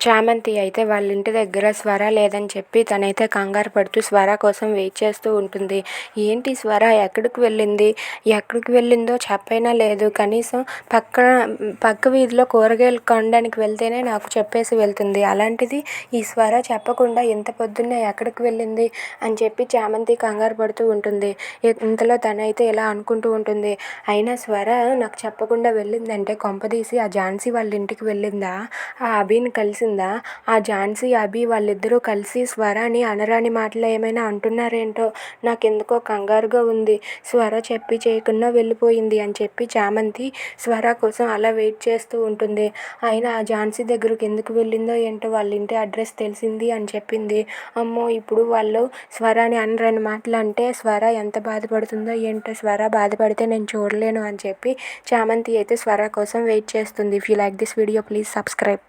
చామంతి అయితే వాళ్ళ ఇంటి దగ్గర స్వర లేదని చెప్పి తనైతే కంగారు పడుతూ స్వర కోసం వెయిట్ చేస్తూ ఉంటుంది. ఏంటి స్వర ఎక్కడికి వెళ్ళింది, ఎక్కడికి వెళ్ళిందో చెప్పైనా లేదు. కనీసం పక్క వీధిలో కూరగాయలు కొనడానికి వెళ్తేనే నాకు చెప్పేసి వెళ్తుంది. అలాంటిది ఈ స్వర చెప్పకుండా ఇంత పొద్దున్నే ఎక్కడికి వెళ్ళింది అని చెప్పి చామంతి కంగారు పడుతూ ఉంటుంది. ఇంతలో తనైతే ఇలా అనుకుంటూ ఉంటుంది, అయినా స్వర నాకు చెప్పకుండా వెళ్ళిందంటే కొంపదీసి ఆ ఝాన్సీ వాళ్ళ ఇంటికి వెళ్ళిందా, ఆ అభిని కలిసిందా, ఆ ఝాన్సీ అభి వాళ్ళిద్దరూ కలిసి స్వరాని అనరాని మాటలు ఏమైనా అంటున్నారేంటో, నాకెందుకో కంగారుగా ఉంది. స్వర చెప్పి చేయకుండా వెళ్ళిపోయింది అని చెప్పి చామంతి స్వర కోసం అలా వెయిట్ చేస్తూ ఉంటుంది. అయినా ఆ ఝాన్సీ దగ్గరకు ఎందుకు వెళ్ళిందో ఏంటో, వాళ్ళ ఇంటి అడ్రస్ తెలిసింది అని చెప్పింది. అమ్మో, ఇప్పుడు వాళ్ళు స్వరాని అనరాని మాటలు అంటే స్వర ఎంత బాధపడుతుందో ఏంటో, స్వర బాధపడితే నేను చూడలేను అని చెప్పి చామంతి అయితే స్వర కోసం వెయిట్ చేస్తుంది. If you like this video please subscribe.